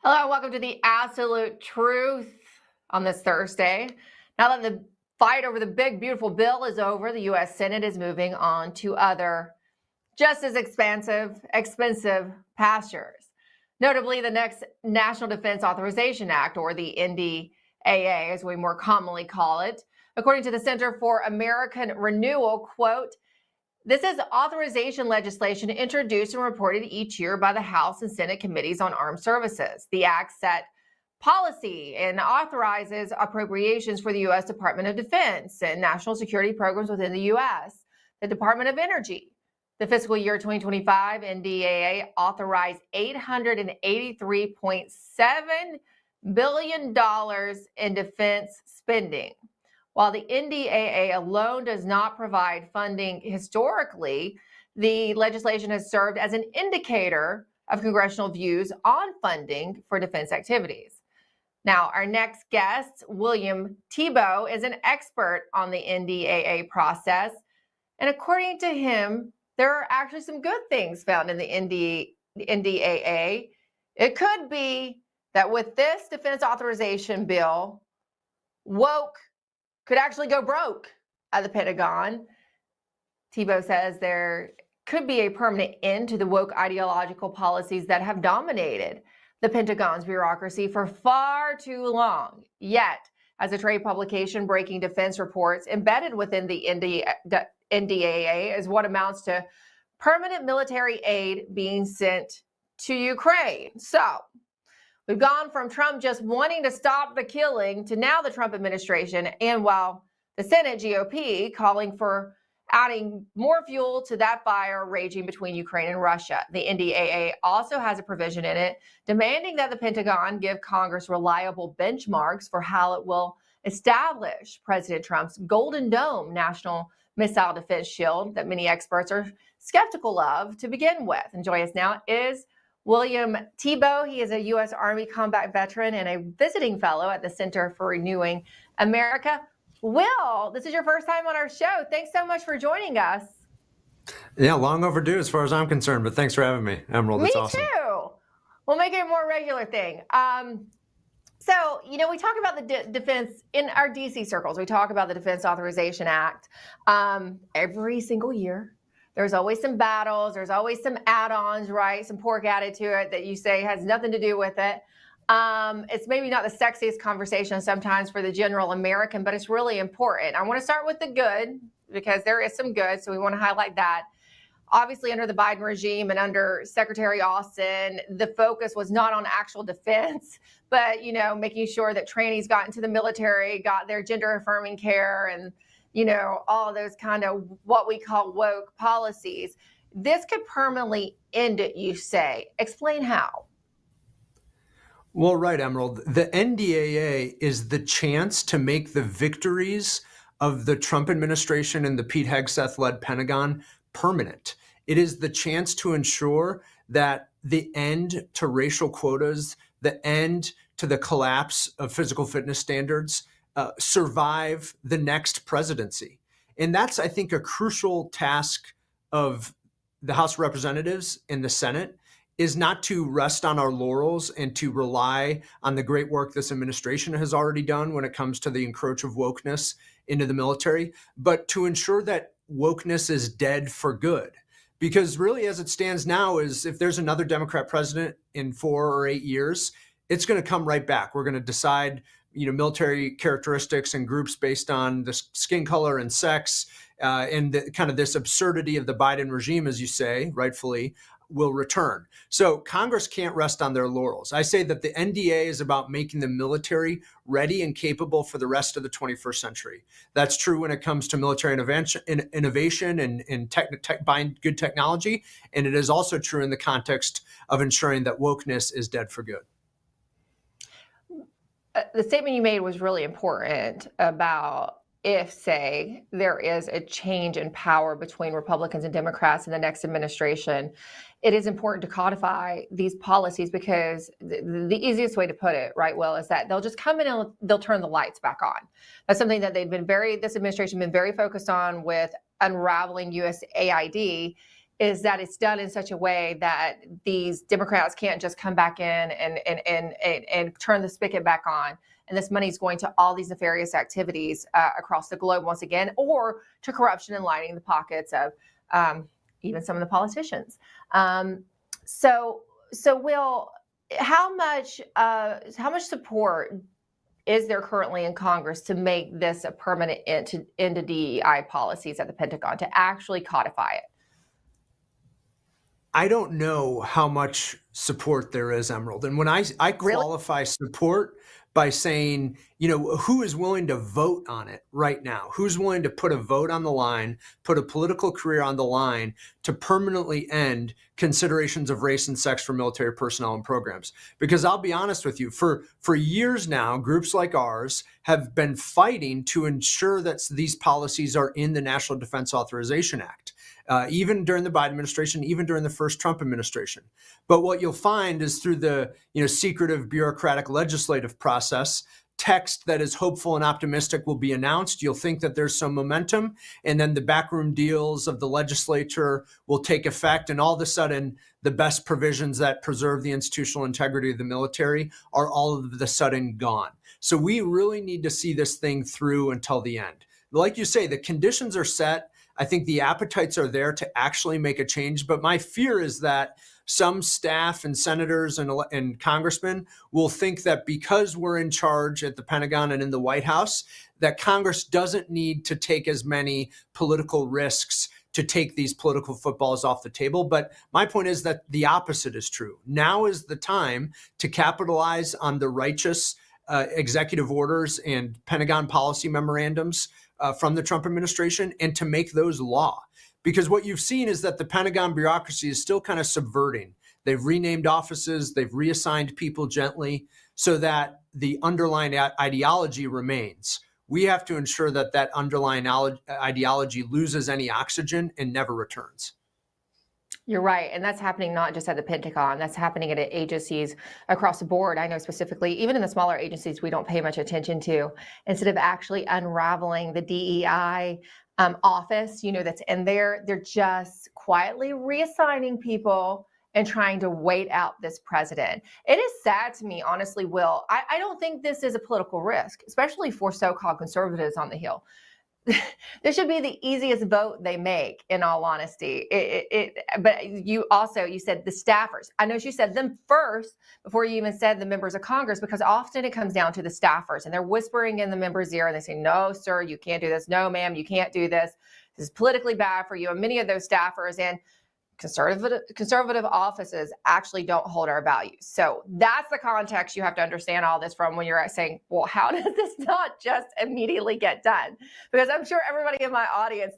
Hello, welcome to the Absolute Truth on this Thursday. Now that the fight over the big, beautiful bill is over, the U.S. Senate is moving on to other just as expensive pastures. Notably, the next National Defense Authorization Act, or the NDAA, as we more commonly call it. According to the Center for American Renewal, quote, "This is authorization legislation introduced and reported each year by the House and Senate committees on armed services. The act set policy and authorizes appropriations for the U.S. Department of Defense and national security programs within the U.S., the Department of Energy. The fiscal year 2025 NDAA authorized $883.7 billion in defense spending. While the NDAA alone does not provide funding historically, the legislation has served as an indicator of congressional views on funding for defense activities. Now, our next guest, William Thibault, is an expert on the NDAA process. And according to him, there are actually some good things found in the NDAA. It could be that with this defense authorization bill, woke could actually go broke at the Pentagon. Thibault says there could be a permanent end to the woke ideological policies that have dominated the Pentagon's bureaucracy for far too long. Yet, as a trade publication, Breaking Defense reports, embedded within the NDAA is what amounts to permanent military aid being sent to Ukraine. So, we've gone from Trump just wanting to stop the killing to now the Trump administration, and while the Senate GOP calling for adding more fuel to that fire raging between Ukraine and Russia. The NDAA also has a provision in it demanding that the Pentagon give Congress reliable benchmarks for how it will establish President Trump's Golden Dome national missile defense shield that many experts are skeptical of to begin with. And joining us now is William Thibault. He is a U.S. Army combat veteran and a visiting fellow at the Center for Renewing America. Will, this is your first time on our show. Thanks so much for joining us. Yeah, long overdue as far as I'm concerned, but thanks for having me, Emerald. It's awesome. Me too. We'll make it a more regular thing. So, we talk about the defense in our DC circles. We talk about the Defense Authorization Act every single year. There's always some battles. There's always some add-ons, right? Some pork added to it that you say has nothing to do with it. It's maybe not the sexiest conversation sometimes for the general American, but it's really important. I want to start with the good because there is some good. So we want to highlight that. Obviously, under the Biden regime and under Secretary Austin, the focus was not on actual defense, but, making sure that trainees got into the military, got their gender affirming care and, all of those kind of what we call woke policies. This could permanently end it, you say. Explain how. Well, right, Emerald. The NDAA is the chance to make the victories of the Trump administration and the Pete Hegseth-led Pentagon permanent. It is the chance to ensure that the end to racial quotas, the end to the collapse of physical fitness standards, survive the next presidency. And that's, I think, a crucial task of the House of Representatives and the Senate, is not to rest on our laurels and to rely on the great work this administration has already done when it comes to the encroach of wokeness into the military, but to ensure that wokeness is dead for good. Because really, as it stands now, is if there's another Democrat president in 4 or 8 years, it's going to come right back. We're going to decide, military characteristics and groups based on the skin color and sex, and the, kind of this absurdity of the Biden regime, as you say, rightfully, will return. So Congress can't rest on their laurels. I say that the NDA is about making the military ready and capable for the rest of the 21st century. That's true when it comes to military innovation and buying good technology. And it is also true in the context of ensuring that wokeness is dead for good. The statement you made was really important about if, say, there is a change in power between Republicans and Democrats in the next administration. It is important to codify these policies because the easiest way to put it, right, Will, is that they'll just come in and they'll turn the lights back on. That's something that this administration been very focused on with unraveling USAID. is that it's done in such a way that these Democrats can't just come back in and turn the spigot back on. And this money is going to all these nefarious activities across the globe once again, or to corruption and lining the pockets of even some of the politicians. So Will, how much support is there currently in Congress to make this a permanent end to DEI policies at the Pentagon, to actually codify it? I don't know how much support there is, Emerald. And when I qualify support by saying, who is willing to vote on it right now? Who's willing to put a vote on the line, put a political career on the line to permanently end considerations of race and sex for military personnel and programs? Because I'll be honest with you, for years now, groups like ours have been fighting to ensure that these policies are in the National Defense Authorization Act. Even during the Biden administration, even during the first Trump administration. But what you'll find is through the secretive bureaucratic legislative process, text that is hopeful and optimistic will be announced. You'll think that there's some momentum, and then the backroom deals of the legislature will take effect, and all of a sudden, the best provisions that preserve the institutional integrity of the military are all of a sudden gone. So we really need to see this thing through until the end. Like you say, the conditions are set. I think the appetites are there to actually make a change. But my fear is that some staff and senators and congressmen will think that because we're in charge at the Pentagon and in the White House, that Congress doesn't need to take as many political risks to take these political footballs off the table. But my point is that the opposite is true. Now is the time to capitalize on the righteous executive orders and Pentagon policy memorandums from the Trump administration and to make those law. Because what you've seen is that the Pentagon bureaucracy is still kind of subverting. They've renamed offices, they've reassigned people gently so that the underlying ideology remains. We have to ensure that that underlying ideology loses any oxygen and never returns. You're right. And that's happening not just at the Pentagon, that's happening at agencies across the board. I know specifically, even in the smaller agencies, we don't pay much attention to. Instead of actually unraveling the DEI office, that's in there, they're just quietly reassigning people and trying to wait out this president. It is sad to me, honestly, Will. I don't think this is a political risk, especially for so-called conservatives on the Hill. This should be the easiest vote they make, in all honesty. But you said the staffers. I know you said them first before you even said the members of Congress, because often it comes down to the staffers and they're whispering in the members' ear and they say, no, sir, you can't do this. No, ma'am, you can't do this. This is politically bad for you. And many of those staffers and conservative offices actually don't hold our values. So that's the context you have to understand all this from when you're saying, well, how does this not just immediately get done? Because I'm sure everybody in my audience